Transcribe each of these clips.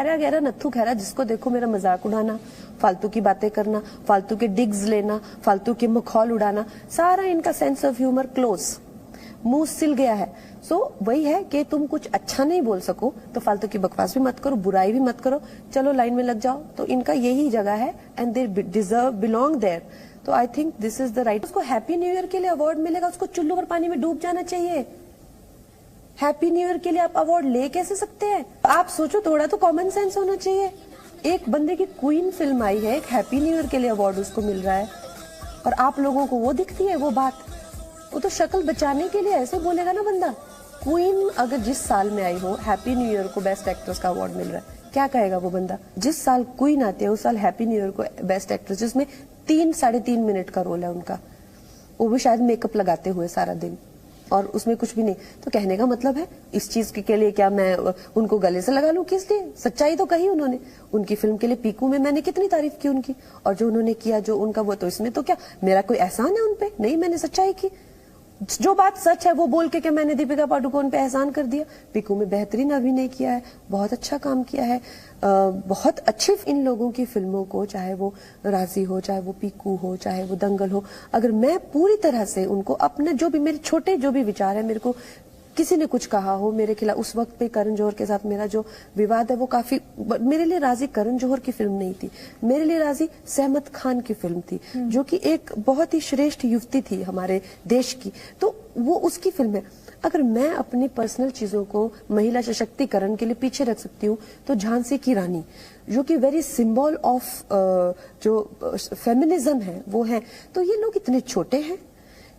गहरा गहरा नत्थू खैरा, जिसको देखो मेरा मजाक उड़ाना, फालतू की बातें करना, फालतू के डिग्स लेना, फालतू के मखौल उड़ाना, सारा इनका सेंस ऑफ ह्यूमर क्लोज, मुंह सिल गया है। सो वही है कि तुम कुछ अच्छा नहीं बोल सको तो फालतू की बकवास भी मत करो, बुराई भी मत करो, चलो लाइन में लग जाओ। तो इनका यही जगह है and they deserve belong there. तो I think this is the right. उसको हैप्पी न्यू ईयर के लिए अवार्ड मिलेगा, उसको चुल्लू भर पानी में डूब जाना चाहिए। हैप्पी न्यू ईयर के लिए आप अवार्ड ले कैसे सकते हैं? आप सोचो, थोड़ा तो कॉमन सेंस होना चाहिए। एक बंदे की क्वीन फिल्म आई है, एक हैप्पी न्यू ईयर के लिए अवार्ड उसको मिल रहा है, और आप लोगों को वो दिखती है वो बात। वो तो शक्ल बचाने के लिए ऐसे बोलेगा ना बंदा। क्वीन अगर जिस साल में आई हो, हैप्पी न्यू ईयर को बेस्ट एक्ट्रेस का अवार्ड मिल रहा है, क्या कहेगा वो बंदा? जिस साल क्वीन आती है उस साल हैप्पी न्यू ईयर को बेस्ट एक्ट्रेस, जिसमें 3-3.5 मिनट का रोल है उनका, वो भी शायद मेकअप लगाते हुए सारा दिन, और उसमें कुछ भी नहीं। तो कहने का मतलब है इस चीज के लिए क्या मैं उनको गले से लगा लूं? किस लिए? सच्चाई तो कही उन्होंने। उनकी फिल्म के लिए पीकू में मैंने कितनी तारीफ की उनकी, और जो उन्होंने किया जो उनका, वो तो इसमें तो क्या मेरा कोई एहसान है उनपे? नहीं, मैंने सच्चाई की। जो बात सच है वो बोल के मैंने दीपिका पादुकोण पे एहसान कर दिया। पीकू में बेहतरीन अभिनय किया है, बहुत अच्छा काम किया है, बहुत अच्छी इन लोगों की फिल्मों को, चाहे वो राजी हो, चाहे वो पीकू हो, चाहे वो दंगल हो, अगर मैं पूरी तरह से उनको अपने जो भी मेरे छोटे जो भी विचार है, मेरे को किसी ने कुछ कहा हो मेरे खिलाफ, उस वक्त पे करण जौहर के साथ मेरा जो विवाद है वो काफी, मेरे लिए राजी करण जौहर की फिल्म नहीं थी, मेरे लिए राजी सहमत खान की फिल्म थी, जो कि एक बहुत ही श्रेष्ठ युवती थी हमारे देश की, तो वो उसकी फिल्म है। अगर मैं अपनी पर्सनल चीजों को महिला सशक्तिकरण के लिए पीछे रख सकती हूँ, तो झांसी की रानी जो कि वेरी सिंबल ऑफ जो फेमिनिज्म है वो है, तो ये लोग इतने छोटे हैं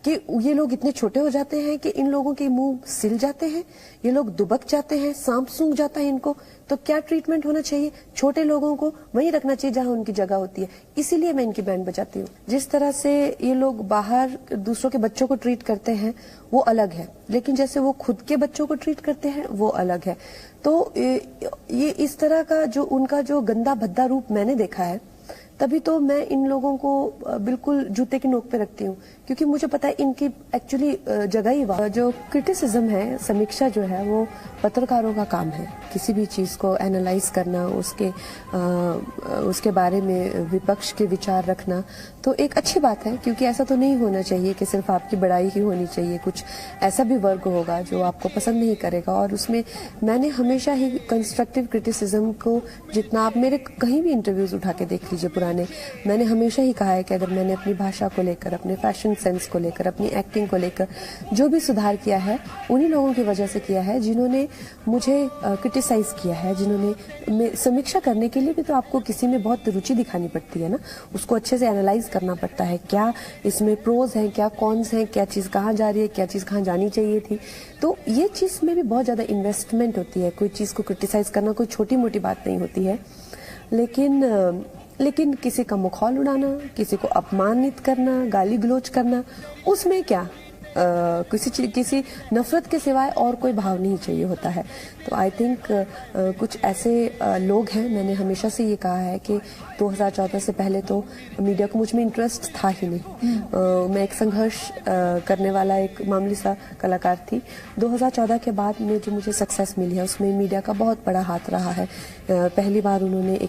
कि ये लोग इतने छोटे हो जाते हैं कि इन लोगों के मुंह सिल जाते हैं, ये लोग दुबक जाते हैं, सांप सूंघ जाता है इनको। तो क्या ट्रीटमेंट होना चाहिए? छोटे लोगों को वहीं रखना चाहिए जहां उनकी जगह होती है। इसीलिए मैं इनकी बैंड बजाती हूँ। जिस तरह से ये लोग बाहर दूसरों के बच्चों को ट्रीट करते हैं वो अलग है, लेकिन जैसे वो खुद के बच्चों को ट्रीट करते हैं वो अलग है। तो ये इस तरह का जो उनका जो गंदा भद्दा रूप मैंने देखा है, तभी तो मैं इन लोगों को बिल्कुल जूते की नोक पे रखती हूँ, क्योंकि मुझे पता है इनकी एक्चुअली जगह ही वहाँ। जो क्रिटिसिज्म है, समीक्षा जो है, वो पत्रकारों का काम है। किसी भी चीज को एनालाइज करना, उसके बारे में विपक्ष के विचार रखना, तो एक अच्छी बात है, क्योंकि ऐसा तो नहीं होना चाहिए कि सिर्फ आपकी बड़ाई ही होनी चाहिए। कुछ ऐसा भी वर्ग होगा जो आपको पसंद नहीं करेगा, और उसमें मैंने हमेशा ही कंस्ट्रक्टिव क्रिटिसिज्म को, जितना आप मेरे कहीं भी इंटरव्यूज उठा के देख लीजिए पुराने, मैंने हमेशा ही कहा है कि अगर मैंने अपनी भाषा को लेकर, अपने फैशन सेंस को लेकर, अपनी एक्टिंग को लेकर जो भी सुधार किया है, उन्हीं लोगों की वजह से किया है जिन्होंने मुझे क्रिटिसाइज किया है, जिन्होंने समीक्षा करने के लिए भी तो आपको किसी में बहुत रुचि दिखानी पड़ती है ना, उसको अच्छे से एनालाइज करना पड़ता है, क्या इसमें प्रोज हैं, क्या कॉन्स हैं, क्या चीज कहाँ जा रही है, क्या चीज कहाँ जानी चाहिए थी। तो ये चीज में भी बहुत ज्यादा इन्वेस्टमेंट होती है। कोई चीज को क्रिटिसाइज करना कोई छोटी मोटी बात नहीं होती है, लेकिन किसी का मुखौल उड़ाना, किसी को अपमानित करना, गाली गलौज करना, उसमें क्या किसी नफरत के सिवाय और कोई भाव नहीं चाहिए होता है। तो आई थिंक कुछ ऐसे लोग हैं, मैंने हमेशा से ये कहा है कि 2014 से पहले तो मीडिया को मुझ में इंटरेस्ट था ही नहीं। मैं एक संघर्ष करने वाला एक मामूली सा कलाकार थी। 2014 के बाद में जो मुझे सक्सेस मिली है उसमें मीडिया का बहुत बड़ा हाथ रहा है। पहली बार उन्होंने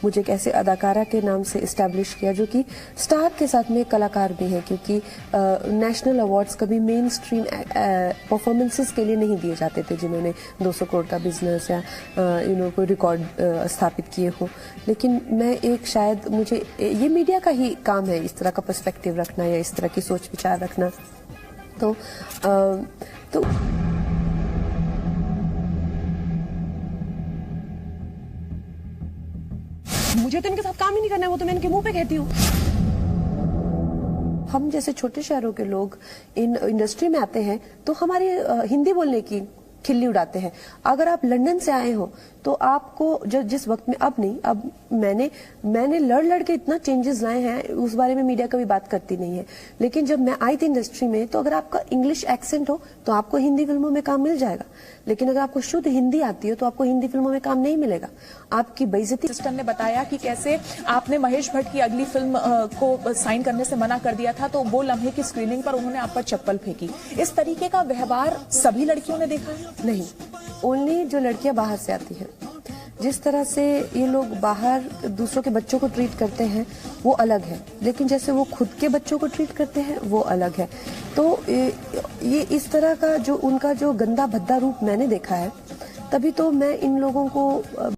मुझे एक ऐसे अदाकारा के नाम से इस्टेब्लिश किया जो कि स्टार के साथ में कलाकार भी है, क्योंकि नेशनल अवार्ड्स कभी मेन स्ट्रीम परफॉर्मेंसेस के लिए नहीं दिए जाते थे जिन्होंने 200 करोड़ का बिजनेस या कोई रिकॉर्ड स्थापित किए हो। लेकिन मैं शायद मुझे ये मीडिया का ही काम है इस तरह का पर्सपेक्टिव रखना या इस तरह की सोच विचार रखना। तो मुझे तो इनके साथ काम ही नहीं करना है, वो तो मैं इनके मुंह पे कहती हूँ। हम जैसे छोटे शहरों के लोग इन इंडस्ट्री में आते हैं तो हमारी हिंदी बोलने की खिल्ली उड़ाते हैं। अगर आप लंदन से आए हो तो आपको जिस वक्त में, अब नहीं, अब मैंने लड़ के इतना चेंजेस लाए हैं, उस बारे में मीडिया कभी बात करती नहीं है। लेकिन जब मैं आई थी इंडस्ट्री में, तो अगर आपका इंग्लिश एक्सेंट हो तो आपको हिंदी फिल्मों में काम मिल जाएगा, लेकिन अगर आपको शुद्ध हिंदी आती है तो आपको हिंदी फिल्मों में काम नहीं मिलेगा, आपकी बेइज्जती। सिस्टम ने बताया कि कैसे आपने महेश भट्ट की अगली फिल्म को साइन करने से मना कर दिया था, तो वो लम्हे की स्क्रीनिंग पर उन्होंने आप पर चप्पल फेंकी। इस तरीके का व्यवहार सभी लड़कियों ने देखा है? नहीं, ओनली जो लड़कियां बाहर से आती हैं। जिस तरह से ये लोग बाहर दूसरों के बच्चों को ट्रीट करते हैं वो अलग है, लेकिन जैसे वो खुद के बच्चों को ट्रीट करते हैं वो अलग है। तो ये इस तरह का जो उनका जो गंदा भद्दा रूप मैंने देखा है, तभी तो मैं इन लोगों को